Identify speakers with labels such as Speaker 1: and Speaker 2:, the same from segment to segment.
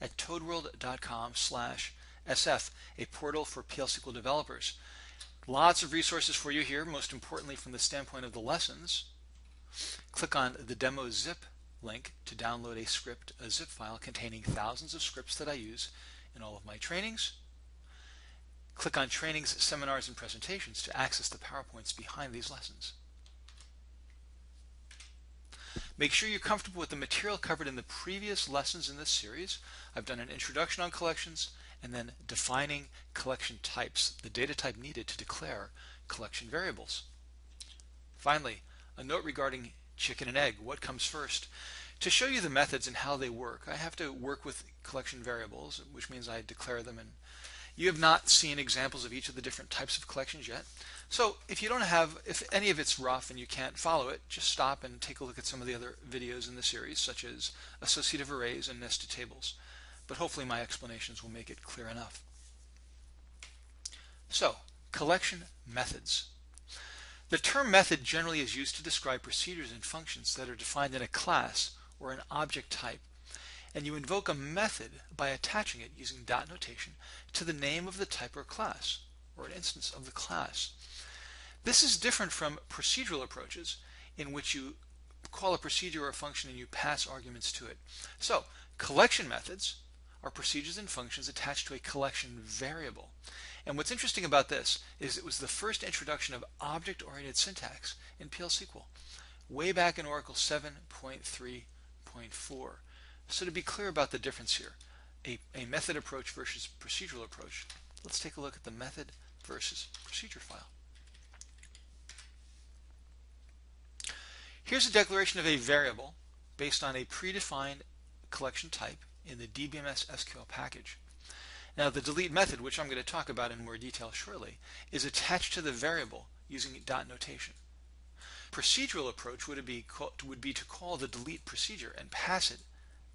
Speaker 1: at toadworld.com/SF, a portal for PL SQL developers. Lots of resources for you here, most importantly from the standpoint of the lessons. Click on the demo zip link to download a script, a zip file containing thousands of scripts that I use in all of my trainings. Click on trainings, seminars, and presentations to access the PowerPoints behind these lessons. Make sure you're comfortable with the material covered in the previous lessons in this series. I've done an introduction on collections and then defining collection types, the data type needed to declare collection variables. Finally, a note regarding chicken and egg, what comes first? To show you the methods and how they work, I have to work with collection variables, which means I declare them, and you have not seen examples of each of the different types of collections yet. So if any of it's rough and you can't follow it, just stop and take a look at some of the other videos in the series, such as associative arrays and nested tables. But hopefully my explanations will make it clear enough. So, collection methods. The term method generally is used to describe procedures and functions that are defined in a class or an object type. And you invoke a method by attaching it using dot notation to the name of the type or class, or an instance of the class. This is different from procedural approaches in which you call a procedure or a function and you pass arguments to it. So, collection methods are procedures and functions attached to a collection variable. And what's interesting about this is it was the first introduction of object-oriented syntax in PL SQL, way back in Oracle 7.3.4. So to be clear about the difference here, a method approach versus procedural approach, let's take a look at the method versus procedure file. Here's a declaration of a variable based on a predefined collection type in the DBMS SQL package. Now the delete method, which I'm going to talk about in more detail shortly, is attached to the variable using dot notation. Procedural approach would be to call the delete procedure and pass it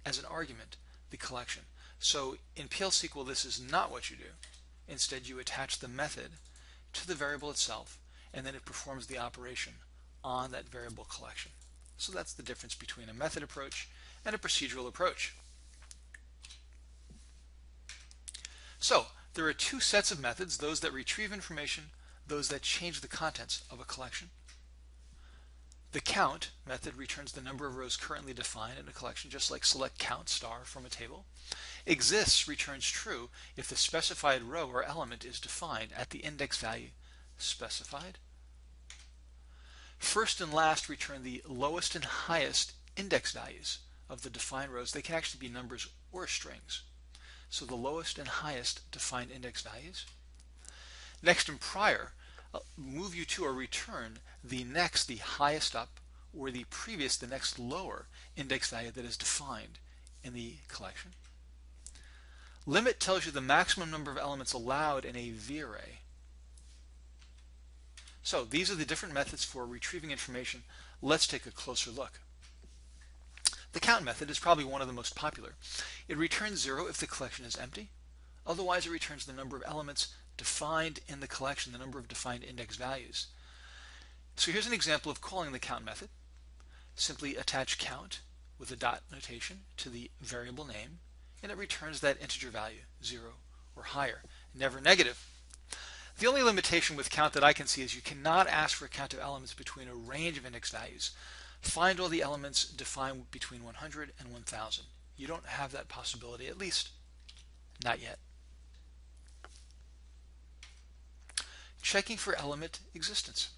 Speaker 1: as an argument, the collection. So in PL SQL this is not what you do. Instead you attach the method to the variable itself and then it performs the operation on that variable collection. So that's the difference between a method approach and a procedural approach. So there are two sets of methods, those that retrieve information, those that change the contents of a collection. The count method returns the number of rows currently defined in a collection, just like select count star from a table. Exists returns true if the specified row or element is defined at the index value specified. First and last return the lowest and highest index values of the defined rows. They can actually be numbers or strings. So the lowest and highest defined index values. Next and prior move you to or return the next, the highest up, or the previous, the next lower index value that is defined in the collection. Limit tells you the maximum number of elements allowed in a V-array. So these are the different methods for retrieving information. Let's take a closer look. The count method is probably one of the most popular. It returns 0 if the collection is empty. Otherwise it returns the number of elements defined in the collection, the number of defined index values. So here's an example of calling the count method. Simply attach count with a dot notation to the variable name and it returns that integer value, 0 or higher, never negative. The only limitation with count that I can see is you cannot ask for a count of elements between a range of index values. Find all the elements defined between 100 and 1000. You don't have that possibility, at least not yet. Checking for element existence.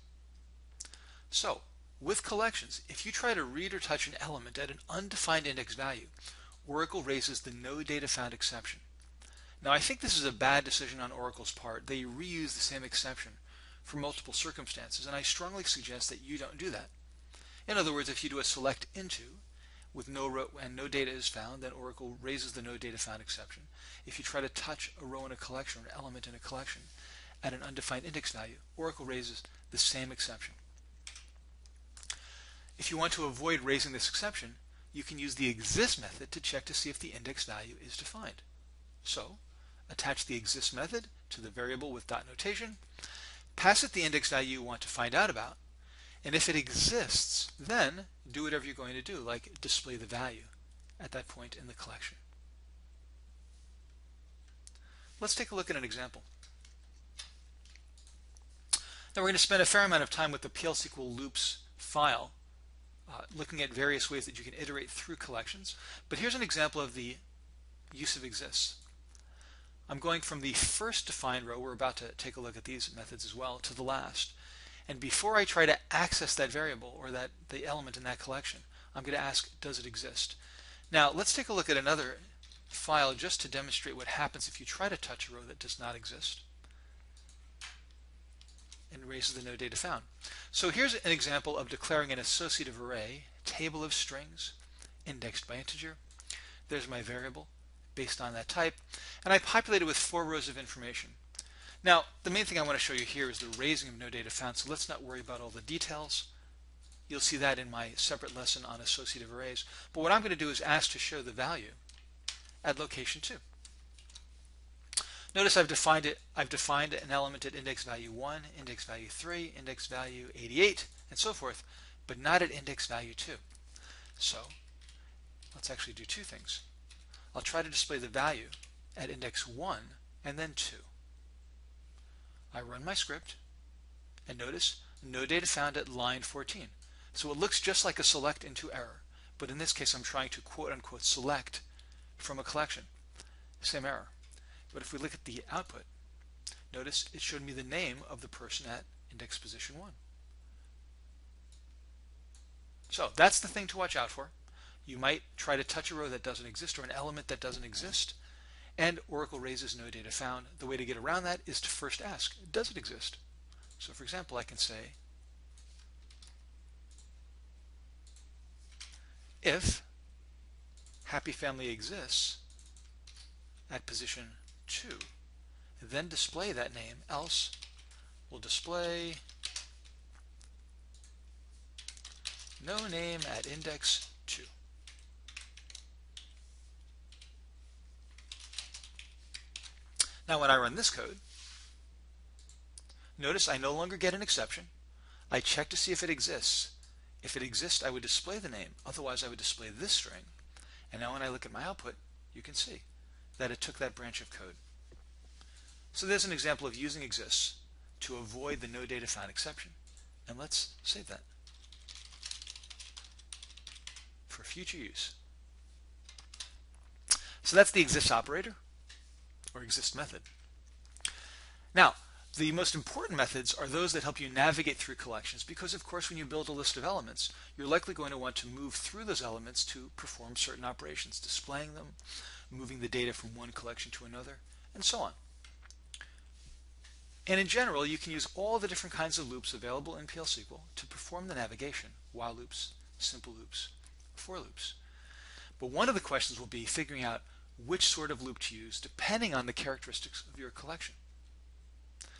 Speaker 1: So, with collections, if you try to read or touch an element at an undefined index value, Oracle raises the no data found exception. Now I think this is a bad decision on Oracle's part. They reuse the same exception for multiple circumstances, and I strongly suggest that you don't do that. In other words, if you do a select into with no row and no data is found, then Oracle raises the no data found exception. If you try to touch a row in a collection or an element in a collection at an undefined index value, Oracle raises the same exception. If you want to avoid raising this exception, you can use the exist method to check to see if the index value is defined. So, attach the exist method to the variable with dot notation, pass it the index value you want to find out about, and if it exists, then do whatever you're going to do, like display the value at that point in the collection. Let's take a look at an example. Now we're going to spend a fair amount of time with the PL/SQL loops file, looking at various ways that you can iterate through collections. But here's an example of the use of exists. I'm going from the first defined row, we're about to take a look at these methods as well, to the last. And before I try to access that variable or the element in that collection, I'm going to ask, does it exist? Now let's take a look at another file just to demonstrate what happens if you try to touch a row that does not exist and raises the no data found. So here's an example of declaring an associative array, table of strings, indexed by integer. There's my variable based on that type, and I populate it with 4 rows of information. Now, the main thing I want to show you here is the raising of no data found, so let's not worry about all the details. You'll see that in my separate lesson on associative arrays. But what I'm going to do is ask to show the value at location 2. Notice I've defined an element at index value 1, index value 3, index value 88, and so forth, but not at index value 2. So let's actually do 2 things. I'll try to display the value at index 1 and then 2. I run my script, and notice no data found at line 14. So it looks just like a select into error, but in this case I'm trying to quote-unquote select from a collection. Same error. But if we look at the output, notice it showed me the name of the person at index position 1. So that's the thing to watch out for. You might try to touch a row that doesn't exist or an element that doesn't exist, and Oracle raises no data found. The way to get around that is to first ask, does it exist? So for example, I can say, if happy family exists at position 2, then display that name, else we'll display no name at index 2. Now when I run this code, notice I no longer get an exception. I check to see if it exists. If it exists, I would display the name. Otherwise, I would display this string. And now when I look at my output, you can see that it took that branch of code. So there's an example of using exists to avoid the no data found exception. And let's save that for future use. So that's the exists operator, or exist method. Now, the most important methods are those that help you navigate through collections, because of course when you build a list of elements, you're likely going to want to move through those elements to perform certain operations, displaying them, moving the data from one collection to another, and so on. And in general, you can use all the different kinds of loops available in PL/SQL to perform the navigation: while loops, simple loops, for loops. But one of the questions will be figuring out which sort of loop to use depending on the characteristics of your collection.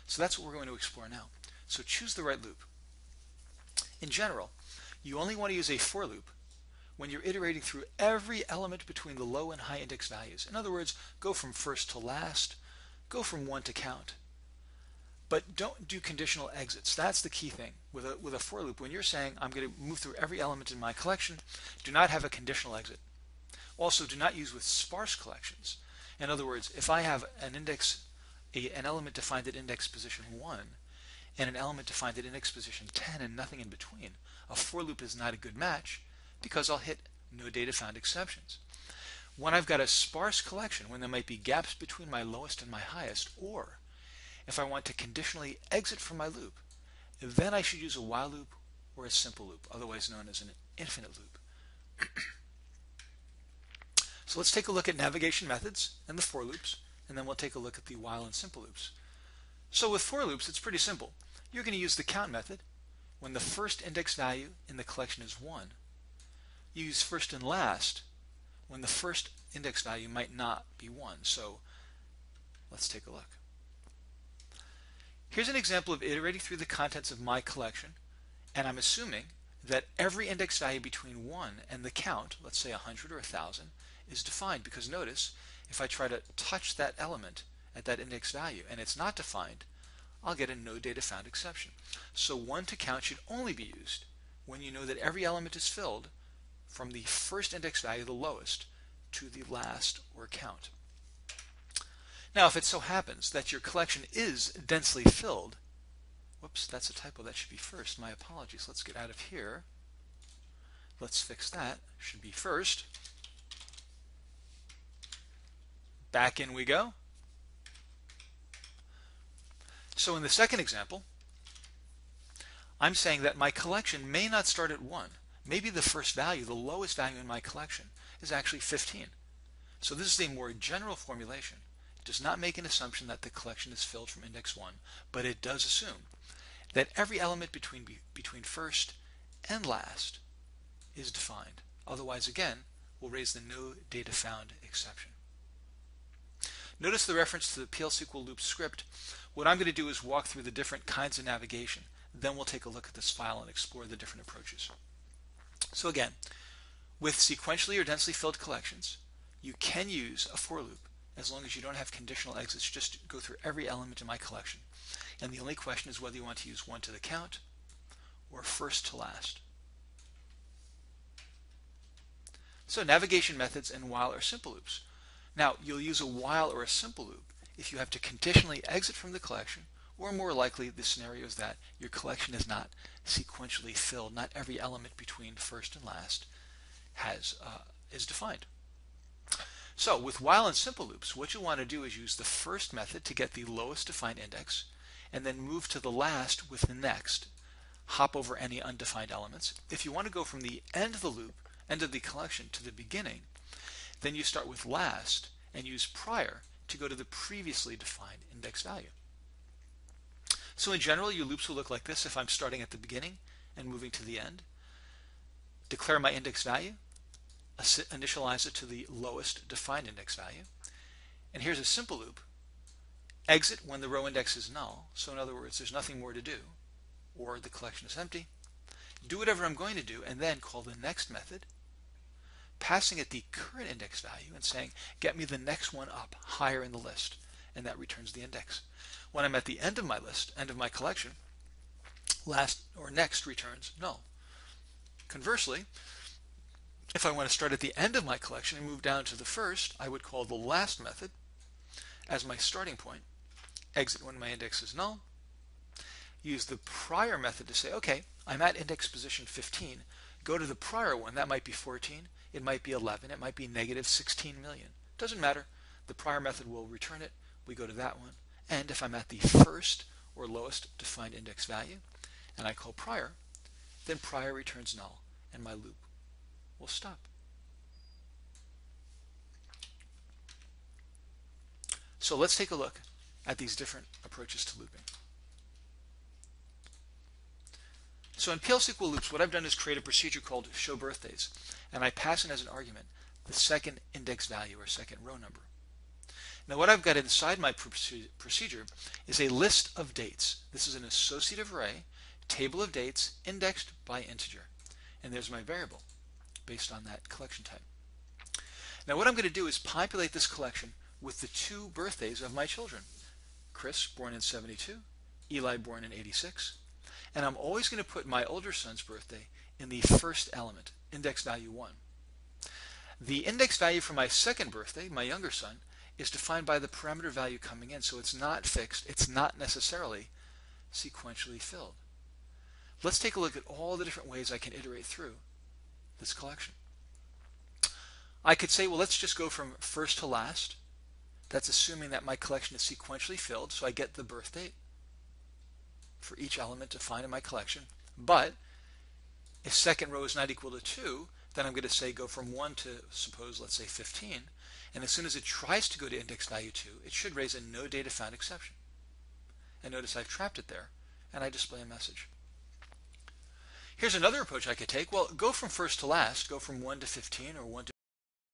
Speaker 1: So that's what we're going to explore now. So choose the right loop. In general, you only want to use a for loop when you're iterating through every element between the low and high index values. In other words, go from first to last, go from 1 to count. But don't do conditional exits. That's the key thing with a for loop. When you're saying, I'm going to move through every element in my collection, do not have a conditional exit. Also, do not use with sparse collections. In other words, if I have an element defined at index position 1 and an element defined at index position 10 and nothing in between, a for loop is not a good match because I'll hit no data found exceptions. When I've got a sparse collection, when there might be gaps between my lowest and my highest, or if I want to conditionally exit from my loop, then I should use a while loop or a simple loop, otherwise known as an infinite loop. So let's take a look at navigation methods and the for loops, and then we'll take a look at the while and simple loops. So with for loops, it's pretty simple. You're going to use the count method when the first index value in the collection is 1. You use first and last when the first index value might not be 1. So let's take a look. Here's an example of iterating through the contents of my collection, and I'm assuming that every index value between 1 and the count, let's say 100 or 1,000, is defined, because notice, if I try to touch that element at that index value and it's not defined, I'll get a no data found exception. So 1 to count should only be used when you know that every element is filled from the first index value, the lowest, to the last, or count. Now, if it so happens that your collection is densely filled, whoops, that's a typo. That should be first. My apologies. Let's get out of here. Let's fix that. Should be first. Back in we go. So in the second example, I'm saying that my collection may not start at 1. Maybe the first value, the lowest value in my collection, is actually 15. So this is a more general formulation. It does not make an assumption that the collection is filled from index 1, but it does assume that every element between first and last is defined. Otherwise, again, we'll raise the no data found exception. Notice the reference to the PL/SQL loop script. What I'm going to do is walk through the different kinds of navigation. Then we'll take a look at this file and explore the different approaches. So again, with sequentially or densely filled collections, you can use a for loop as long as you don't have conditional exits. Just go through every element in my collection. And the only question is whether you want to use one to the count or first to last. So navigation methods and while or simple loops. Now, you'll use a while or a simple loop if you have to conditionally exit from the collection, or more likely the scenario is that your collection is not sequentially filled. Not every element between first and last is defined. So with while and simple loops, what you want to do is use the first method to get the lowest defined index, and then move to the last with the next. Hop over any undefined elements. If you want to go from the end of the loop, end of the collection, to the beginning, then you start with last and use prior to go to the previously defined index value. So in general, your loops will look like this if I'm starting at the beginning and moving to the end. Declare my index value, initialize it to the lowest defined index value. And here's a simple loop. Exit when the row index is null. So in other words, there's nothing more to do, or the collection is empty. Do whatever I'm going to do, and then call the next method, passing it the current index value and saying, get me the next one up higher in the list, and that returns the index. When I'm at the end of my list, end of my collection, last or next returns null. Conversely, if I want to start at the end of my collection and move down to the first, I would call the last method as my starting point, exit when my index is null, use the prior method to say, okay, I'm at index position 15, go to the prior one. That might be 14, it might be 11, it might be negative 16 million. Doesn't matter. The prior method will return it. We go to that one. And if I'm at the first or lowest defined index value, and I call prior, then prior returns null, and my loop will stop. So let's take a look at these different approaches to looping. So in PL/SQL loops, what I've done is create a procedure called show birthdays, and I pass in as an argument the second index value or second row number. Now what I've got inside my procedure is a list of dates. This is an associative array, table of dates, indexed by integer. And there's my variable based on that collection type. Now what I'm going to do is populate this collection with the two birthdays of my children. Chris, born in 72, Eli, born in 86. And I'm always going to put my older son's birthday in the first element, index value 1. The index value for my second birthday, my younger son, is defined by the parameter value coming in, so it's not fixed, it's not necessarily sequentially filled. Let's take a look at all the different ways I can iterate through this collection. I could say, well, let's just go from first to last. That's assuming that my collection is sequentially filled, so I get the birth date for each element defined in my collection. But if second row is not equal to 2, then I'm going to say go from 1 to, suppose, let's say 15. And as soon as it tries to go to index value 2, it should raise a no data found exception. And notice I've trapped it there, and I display a message. Here's another approach I could take. Well, go from first to last, go from 1 to 15 or 1 to